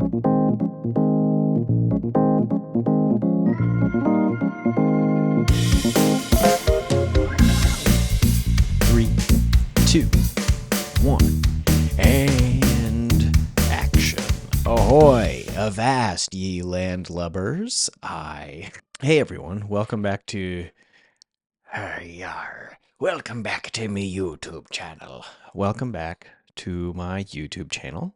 Three, two, one, and action. Ahoy! Avast, ye landlubbers. Hey everyone, welcome back to... Welcome back to me YouTube channel. Welcome back to my YouTube channel.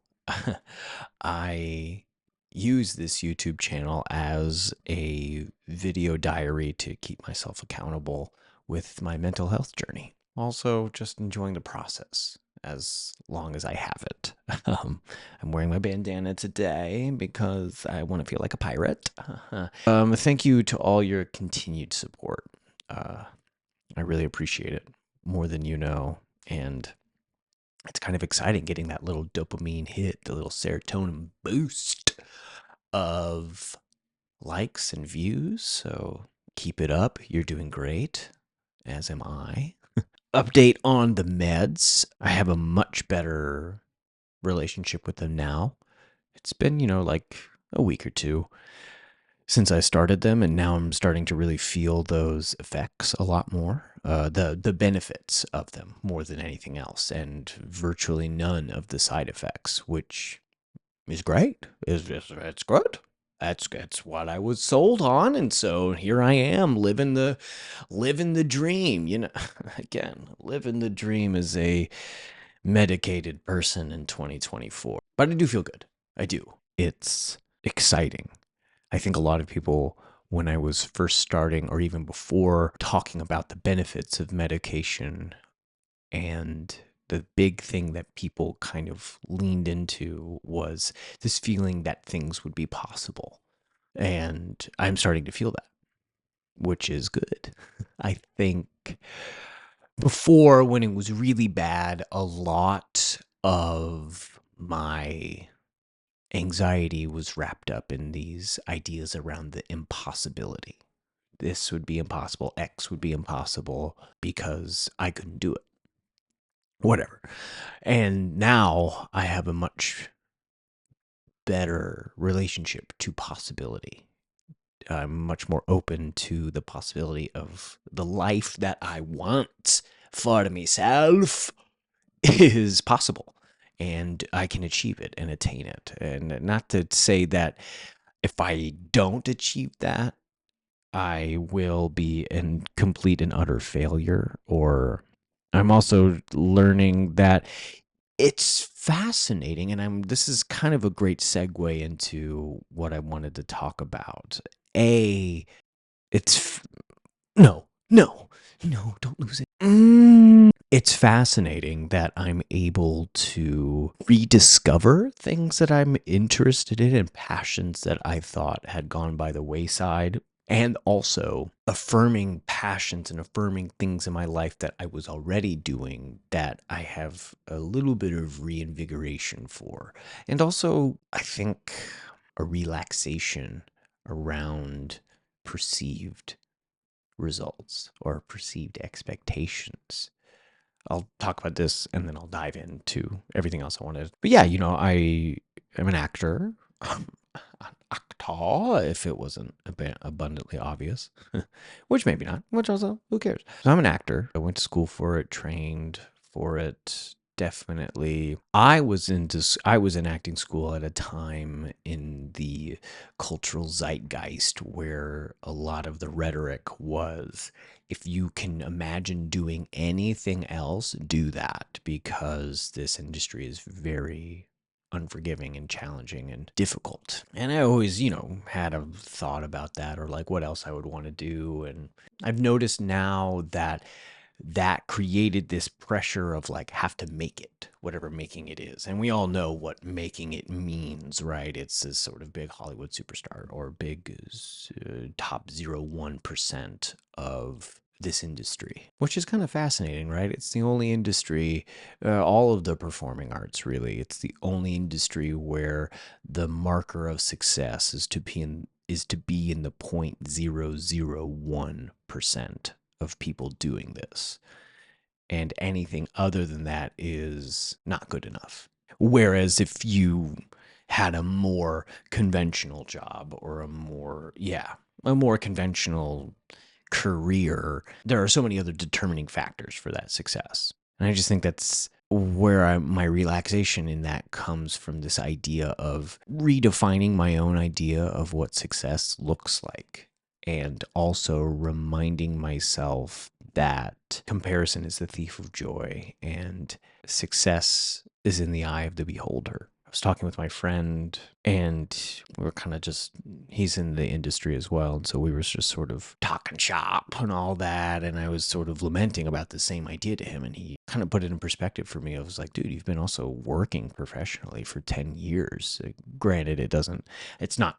I use this YouTube channel as a video diary to keep myself accountable with my mental health journey. Also, just enjoying the process as long as I have it. I'm wearing my bandana today because I want to feel like a pirate. Thank you to all your continued support. I really appreciate it more than you know. And it's kind of exciting getting that little dopamine hit, the little serotonin boost of likes and views. So keep it up. You're doing great, as am I. Update on the meds. I have a much better relationship with them now. It's been, like a week or two since I started them, and now I'm starting to really feel those effects a lot more. The benefits of them more than anything else, and virtually none of the side effects, which is great. It's good. That's what I was sold on, and so here I am living the dream. Again, living the dream as a medicated person in 2024. But I do feel good. I do. It's exciting. I think a lot of people, when I was first starting, or even before, talking about the benefits of medication, and the big thing that people kind of leaned into was this feeling that things would be possible. And I'm starting to feel that, which is good. I think before, when it was really bad, a lot of my anxiety was wrapped up in these ideas around the impossibility. This would be impossible. X would be impossible because I couldn't do it. Whatever. And now I have a much better relationship to possibility. I'm much more open to the possibility of the life that I want for myself is possible, and I can achieve it and attain it. And not to say that if I don't achieve that, I will be in complete and utter failure. Or I'm also learning that it's fascinating, and this is kind of a great segue into what I wanted to talk about. It's no, don't lose it. It's fascinating that I'm able to rediscover things that I'm interested in and passions that I thought had gone by the wayside, and also affirming passions and affirming things in my life that I was already doing that I have a little bit of reinvigoration for. And also, I think, a relaxation around perceived results or perceived expectations. I'll talk about this and then I'll dive into everything else I wanted. But yeah, I am an actor. An actor, if it wasn't abundantly obvious, which maybe not, which also, who cares? So I'm an actor. I went to school for it, trained for it. Definitely. I was in acting school at a time in the cultural zeitgeist where a lot of the rhetoric was, if you can imagine doing anything else, do that, because this industry is very unforgiving and challenging and difficult. And I always, had a thought about that, or like what else I would want to do. And I've noticed now that created this pressure of like, have to make it, whatever making it is. And we all know what making it means, right? It's this sort of big Hollywood superstar, or big top 0.1% of this industry, which is kind of fascinating, right? It's the only industry, all of the performing arts, really, it's the only industry where the marker of success is to be in the 0.001% of people doing this. And anything other than that is not good enough. Whereas if you had a more conventional job or a more conventional career, there are so many other determining factors for that success. And I just think that's where my relaxation in that comes from, this idea of redefining my own idea of what success looks like. And also reminding myself that comparison is the thief of joy and success is in the eye of the beholder. I was talking with my friend, and we were kind of just, he's in the industry as well. And so we were just sort of talking shop and all that. And I was sort of lamenting about the same idea to him. And he kind of put it in perspective for me. I was like, dude, you've been also working professionally for 10 years. Granted, it's not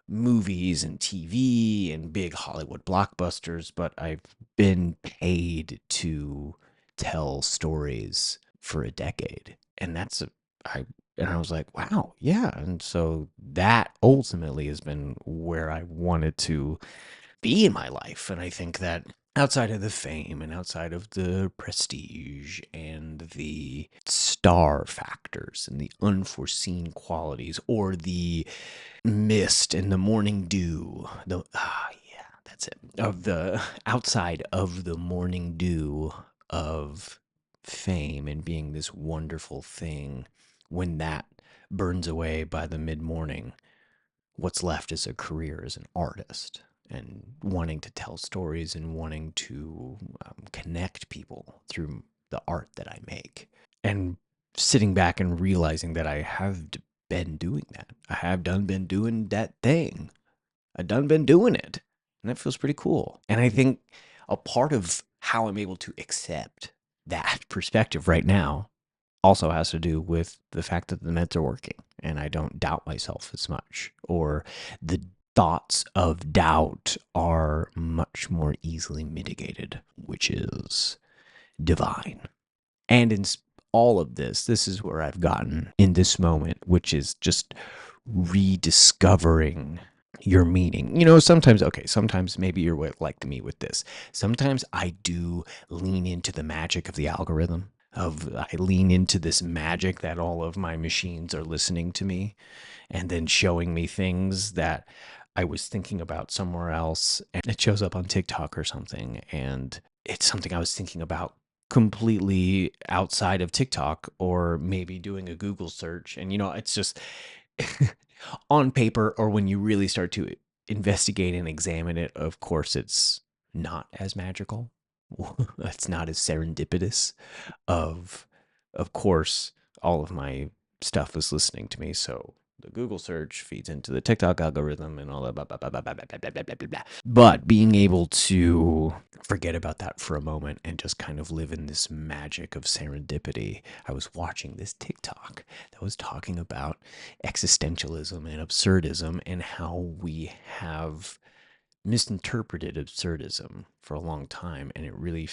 movies and TV and big Hollywood blockbusters, but I've been paid to tell stories for a decade. And I was like, wow, yeah. And so that ultimately has been where I wanted to be in my life. And I think that outside of the fame and outside of the prestige and the star factors and the unforeseen qualities or the mist and the morning dew, yeah, that's it. Of the outside of the morning dew of fame and being this wonderful thing, when that burns away by the mid morning, what's left is a career as an artist and wanting to tell stories and wanting to connect people through the art that I make. And sitting back and realizing that I have been doing that. I have been doing that thing. I done been doing it. And that feels pretty cool. And I think a part of how I'm able to accept that perspective right now also has to do with the fact that the meds are working and I don't doubt myself as much, or the thoughts of doubt are much more easily mitigated, which is divine. And in all of this is where I've gotten in this moment, which is just rediscovering your meaning. Sometimes maybe you're like me with this. Sometimes I do lean into the magic of the algorithm. I lean into this magic that all of my machines are listening to me and then showing me things that I was thinking about somewhere else, and it shows up on TikTok or something, and it's something I was thinking about completely outside of TikTok, or maybe doing a Google search. And it's just on paper, or when you really start to investigate and examine it, of course it's not as magical. It's not as serendipitous. Of course, all of my stuff is listening to me, so the Google search feeds into the TikTok algorithm and all that, blah, blah, blah, blah, blah, blah, blah, blah, blah, blah. But being able to forget about that for a moment and just kind of live in this magic of serendipity. I was watching this TikTok that was talking about existentialism and absurdism and how we have misinterpreted absurdism for a long time, and it really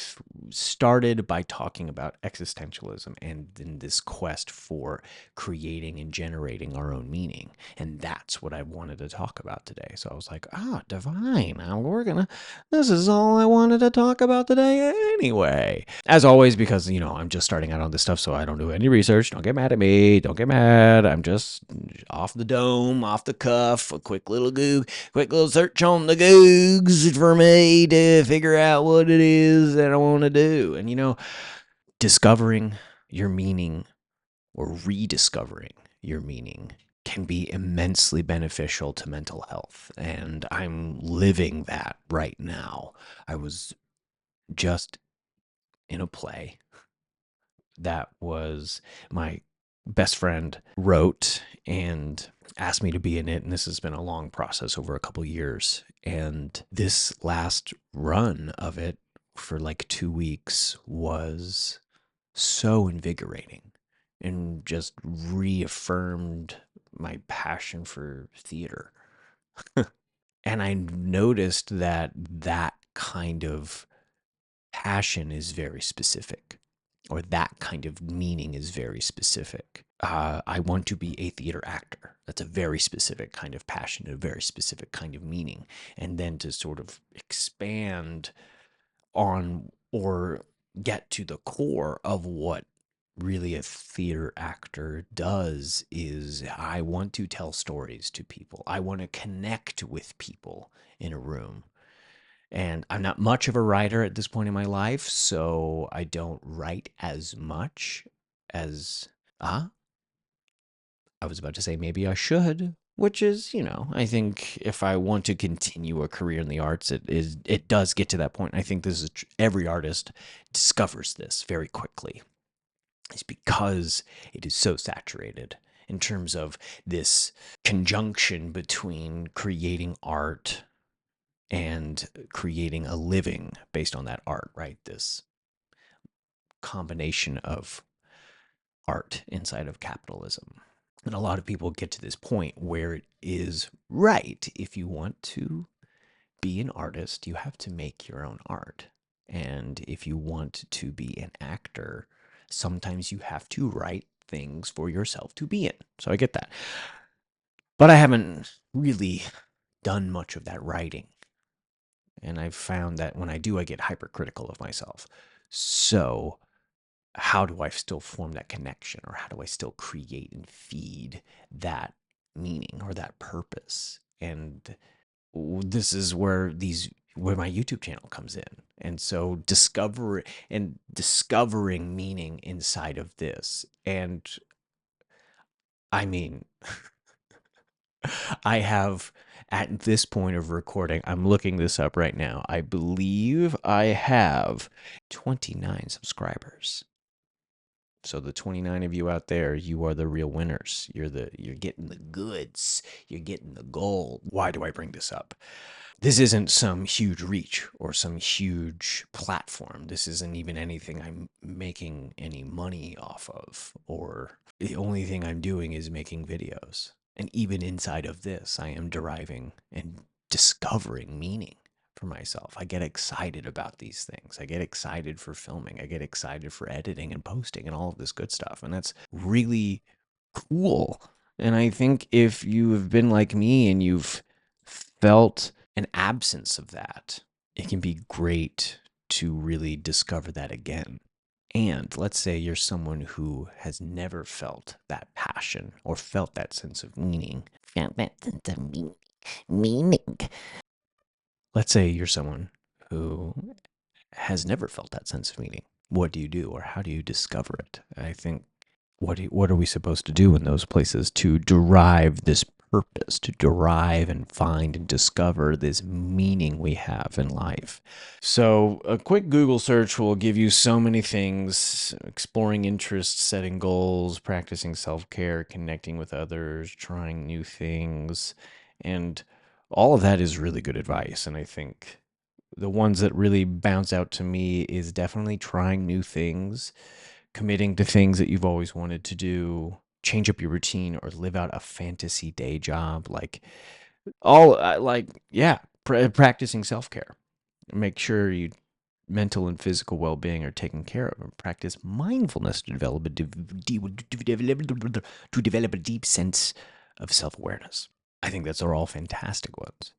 started by talking about existentialism and then this quest for creating and generating our own meaning. And that's what I wanted to talk about today. So I was like, divine, this is all I wanted to talk about today anyway. As always, because I'm just starting out on this stuff, so I don't do any research. Don't get mad at me. Don't get mad. I'm just off the dome, off the cuff, a quick little search on the Googs for me to figure out what it is that I want to do. And discovering your meaning or rediscovering your meaning can be immensely beneficial to mental health. And I'm living that right now. I was just in a play that was my best friend wrote and asked me to be in it. And this has been a long process over a couple years. And this last run of it for like 2 weeks was so invigorating and just reaffirmed my passion for theater. And I noticed that kind of passion is very specific, or that kind of meaning is very specific. I want to be a theater actor. That's a very specific kind of passion, a very specific kind of meaning. And then to sort of expand on or get to the core of what really a theater actor does is I want to tell stories to people. I want to connect with people in a room. And I'm not much of a writer at this point in my life, so I don't write as much as I was about to say maybe I should, which is, I think if I want to continue a career in the arts, it does get to that point. I think this is every artist discovers this very quickly. It's because it is so saturated in terms of this conjunction between creating art and creating a living based on that art, right? This combination of art inside of capitalism. And a lot of people get to this point where it is right. If you want to be an artist, you have to make your own art. And if you want to be an actor, sometimes you have to write things for yourself to be in. So I get that. But I haven't really done much of that writing. And I've found that when I do, I get hypercritical of myself. So how do I still form that connection, or how do I still create and feed that meaning or that purpose? And this is where my YouTube channel comes in. And so discovering meaning inside of this. And I mean, I have at this point of recording, I'm looking this up right now. I believe I have 29 subscribers. So the 29 of you out there, you are the real winners. You're getting the goods. You're getting the gold. Why do I bring this up? This isn't some huge reach or some huge platform. This isn't even anything I'm making any money off of, or the only thing I'm doing is making videos. And even inside of this, I am deriving and discovering meaning for myself. I get excited about these things. I get excited for filming. I get excited for editing and posting and all of this good stuff. And that's really cool. And I think if you have been like me and you've felt an absence of that, it can be great to really discover that again. And let's say you're someone who has never felt that passion or felt that sense of meaning. Felt that sense of meaning. Let's say you're someone who has never felt that sense of meaning. What do you do, or how do you discover it? I think what are we supposed to do in those places to derive this purpose, to derive and find and discover this meaning we have in life? So a quick Google search will give you so many things: exploring interests, setting goals, practicing self-care, connecting with others, trying new things. And all of that is really good advice. And I think the ones that really bounce out to me is definitely trying new things, committing to things that you've always wanted to do, change up your routine, or live out a fantasy day job. Practicing self-care. Make sure you mental and physical well-being are taken care of, and practice mindfulness to develop a deep sense of self-awareness. I think that's all fantastic ones.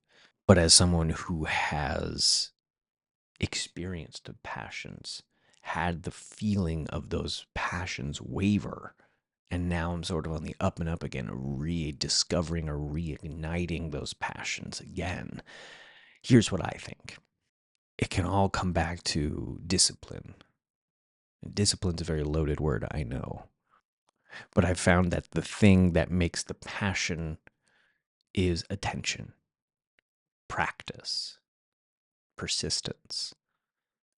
But as someone who has experienced of passions, had the feeling of those passions waver, and now I'm sort of on the up and up again, rediscovering or reigniting those passions again. Here's what I think. It can all come back to discipline. Discipline's a very loaded word, I know. But I've found that the thing that makes the passion is attention, practice, persistence.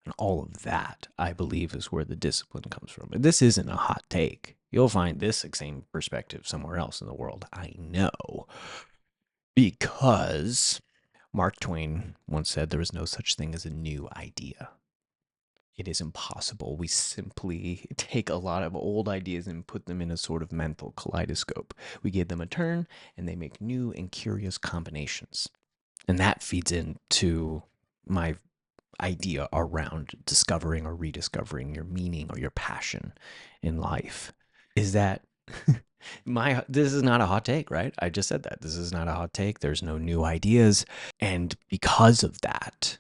And all of that, I believe, is where the discipline comes from. And this isn't a hot take. You'll find this same perspective somewhere else in the world. I know. Because Mark Twain once said there is no such thing as a new idea. It is impossible. We simply take a lot of old ideas and put them in a sort of mental kaleidoscope. We give them a turn, and they make new and curious combinations. And that feeds into my idea around discovering or rediscovering your meaning or your passion in life. Is that this is not a hot take, right? I just said that. This is not a hot take. There's no new ideas. And because of that,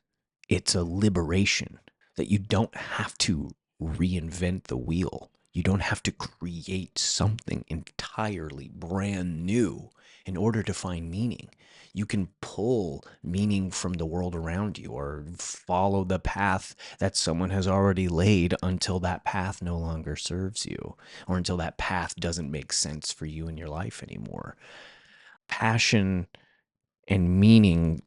it's a liberation that you don't have to reinvent the wheel. You don't have to create something entirely brand new in order to find meaning. You can pull meaning from the world around you or follow the path that someone has already laid until that path no longer serves you or until that path doesn't make sense for you in your life anymore. Passion and meaning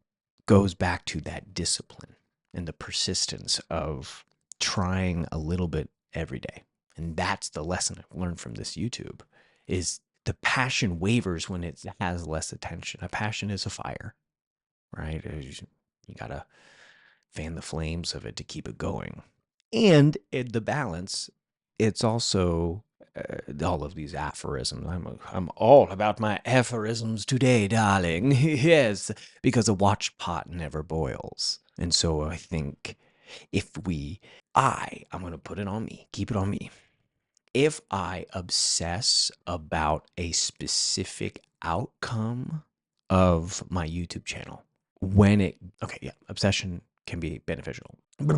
goes back to that discipline and the persistence of trying a little bit every day. And that's the lesson I've learned from this YouTube is the passion wavers when it has less attention. A passion is a fire, right? You got to fan the flames of it to keep it going. And in the balance, it's also all of these aphorisms. I'm all about my aphorisms today, darling. Yes, because a watched pot never boils. And so I think if I'm going to put it on me, keep it on me. If I obsess about a specific outcome of my YouTube channel, okay, yeah, obsession can be beneficial. When,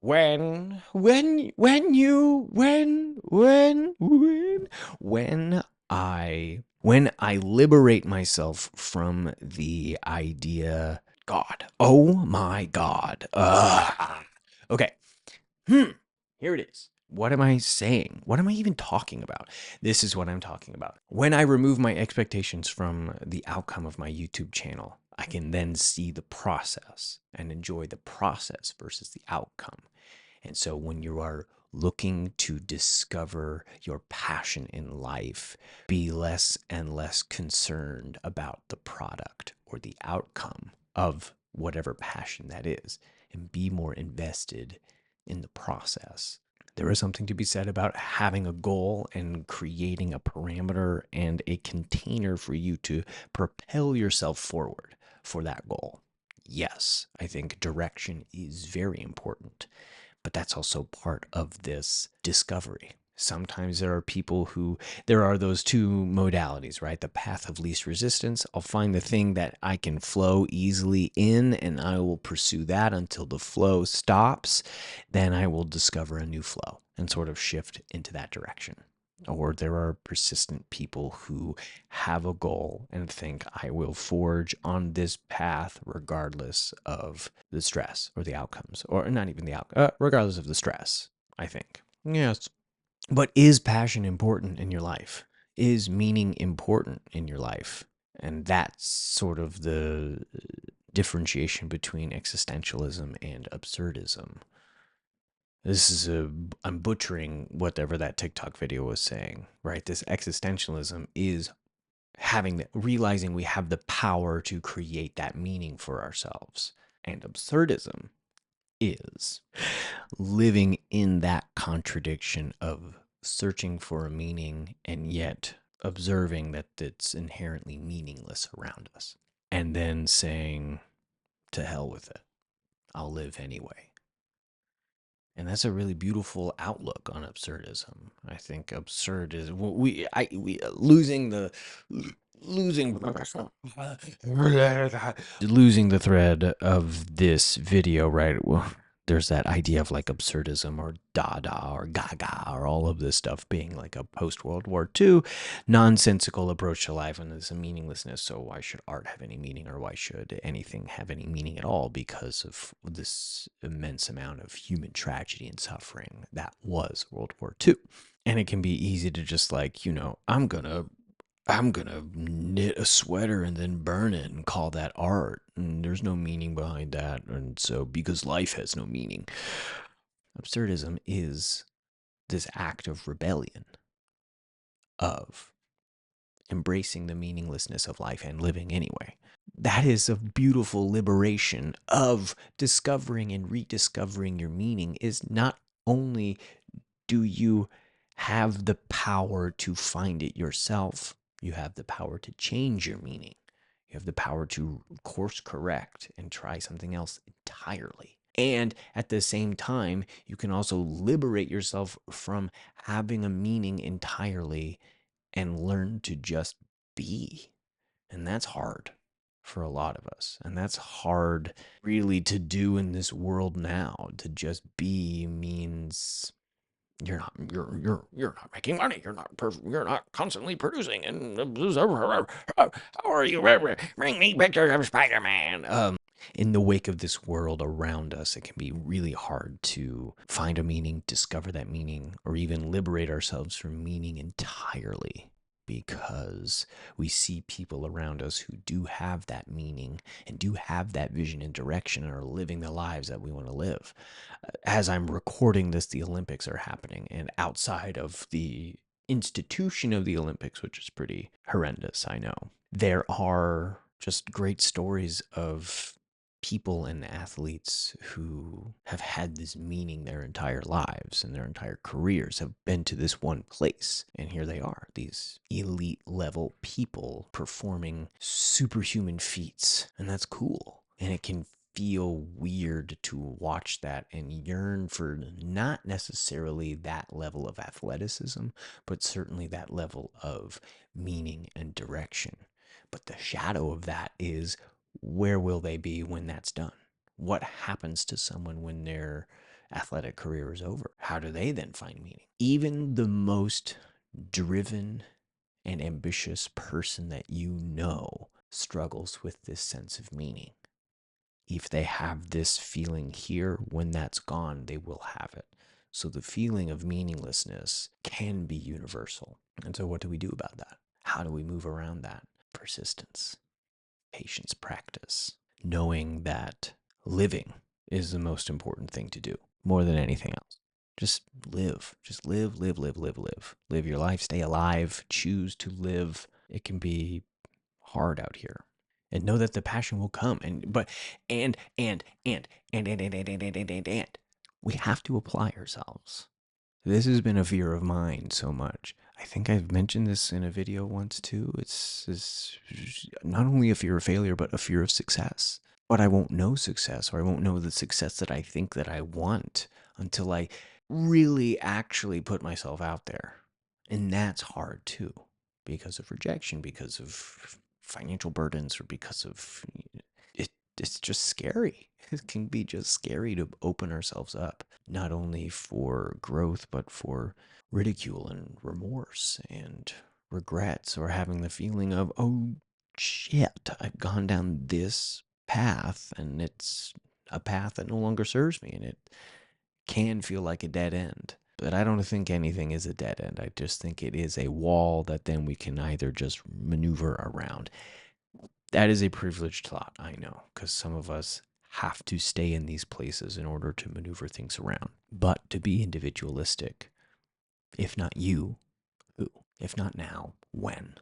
when I liberate myself from the idea, God, oh my God, okay, here it is. What am I saying? What am I even talking about? This is what I'm talking about. When I remove my expectations from the outcome of my YouTube channel, I can then see the process and enjoy the process versus the outcome. And so when you are looking to discover your passion in life, be less and less concerned about the product or the outcome of whatever passion that is, and be more invested in the process. There is something to be said about having a goal and creating a parameter and a container for you to propel yourself forward for that goal. Yes, I think direction is very important, but that's also part of this discovery. Sometimes there are those two modalities, right? The path of least resistance. I'll find the thing that I can flow easily in, and I will pursue that until the flow stops. Then I will discover a new flow and sort of shift into that direction. Or there are persistent people who have a goal and think, I will forge on this path regardless of the stress or the outcomes, or not even the outcome, regardless of the stress, I think. Yes. But is passion important in your life? Is meaning important in your life? And that's sort of the differentiation between existentialism and absurdism. I'm butchering whatever that TikTok video was saying, right? This existentialism is realizing we have the power to create that meaning for ourselves. And absurdism is living in that contradiction of searching for a meaning and yet observing that it's inherently meaningless around us. And then saying, to hell with it, I'll live anyway. And that's a really beautiful outlook on absurdism. I think absurd is losing losing the thread of this video, right? Well, there's that idea of like absurdism or dada or gaga or all of this stuff being like a post World War II nonsensical approach to life, and there's a meaninglessness. So why should art have any meaning, or why should anything have any meaning at all, because of this immense amount of human tragedy and suffering that was World War II. And it can be easy to just like, I'm gonna knit a sweater and then burn it and call that art. And there's no meaning behind that. And so, because life has no meaning, absurdism is this act of rebellion, of embracing the meaninglessness of life and living anyway. That is a beautiful liberation of discovering and rediscovering your meaning. Is not only do you have the power to find it yourself, you have the power to change your meaning. You have the power to course correct and try something else entirely. And at the same time, you can also liberate yourself from having a meaning entirely and learn to just be. And that's hard for a lot of us. And that's hard really to do in this world now. To just be means you're not making money. You're not constantly producing. And how are you? Bring me pictures of Spider-Man. In the wake of this world around us, it can be really hard to find a meaning, discover that meaning, or even liberate ourselves from meaning entirely, because we see people around us who do have that meaning and do have that vision and direction and are living the lives that we want to live. As I'm recording this, the Olympics are happening, and outside of the institution of the Olympics, which is pretty horrendous, I know, there are just great stories of people and athletes who have had this meaning their entire lives and their entire careers, have been to this one place. And here they are, these elite level people performing superhuman feats. And that's cool. And it can feel weird to watch that and yearn for not necessarily that level of athleticism, but certainly that level of meaning and direction. But the shadow of that is, where will they be when that's done? What happens to someone when their athletic career is over? How do they then find meaning? Even the most driven and ambitious person that you know struggles with this sense of meaning. If they have this feeling here, when that's gone, they will have it. So the feeling of meaninglessness can be universal. And so what do we do about that? How do we move around that? Persistence, patience, practice, knowing that living is the most important thing to do, more than anything else. Just live. Just live, live, live, live, live. Live your life, stay alive, choose to live. It can be hard out here. And know that the passion will come. And we have to apply ourselves. This has been a fear of mine so much. I think I've mentioned this in a video once too. It's not only a fear of failure, but a fear of success. But I won't know success, or I won't know the success that I think that I want, until I really actually put myself out there. And that's hard too, because of rejection, because of financial burdens, or because of it. It's just scary. It can be just scary to open ourselves up, not only for growth, but for ridicule and remorse and regrets, or having the feeling of, oh shit, I've gone down this path and it's a path that no longer serves me, and it can feel like a dead end. But I don't think anything is a dead end. I just think it is a wall that then we can either just maneuver around. That is a privileged thought, I know, because some of us have to stay in these places in order to maneuver things around. But to be individualistic, if not you, who? If not now, when?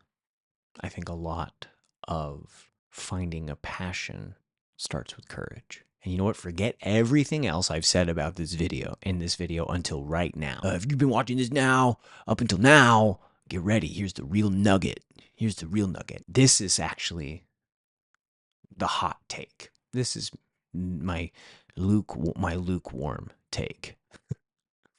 I think a lot of finding a passion starts with courage. And you know what? Forget everything else I've said about this video, in this video, until right now. If you've been watching this now, up until now, get ready. Here's the real nugget. Here's the real nugget. This is actually the hot take. This is my lukewarm take.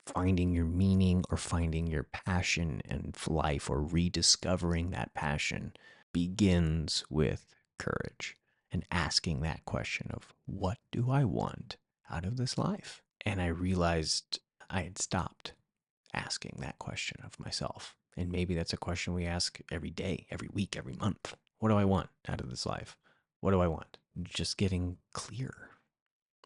Finding your meaning, or finding your passion in life, or rediscovering that passion, begins with courage and asking that question of, what do I want out of this life? And I realized I had stopped asking that question of myself. And maybe that's a question we ask every day, every week, every month. What do I want out of this life? What do I want? Just getting clear.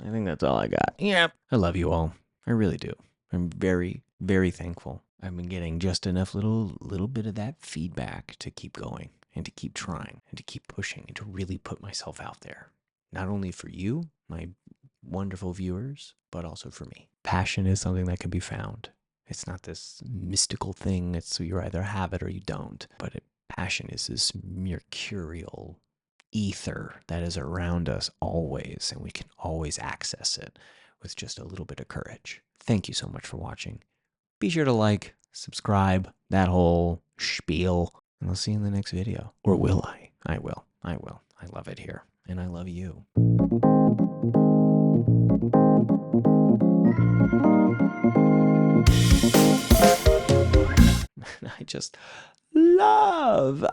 I think that's all I got. Yep. I love you all. I really do. I'm very, very thankful. I've been getting just enough little bit of that feedback to keep going, and to keep trying, and to keep pushing, and to really put myself out there. Not only for you, my wonderful viewers, but also for me. Passion is something that can be found. It's not this mystical thing. It's you either have it or you don't. But passion is this mercurial ether that is around us always, and we can always access it with just a little bit of courage. Thank you so much for watching. Be sure to like, subscribe, that whole spiel, and I'll see you in the next video. Or will I? I will. I will. I love it here, and I love you. I just love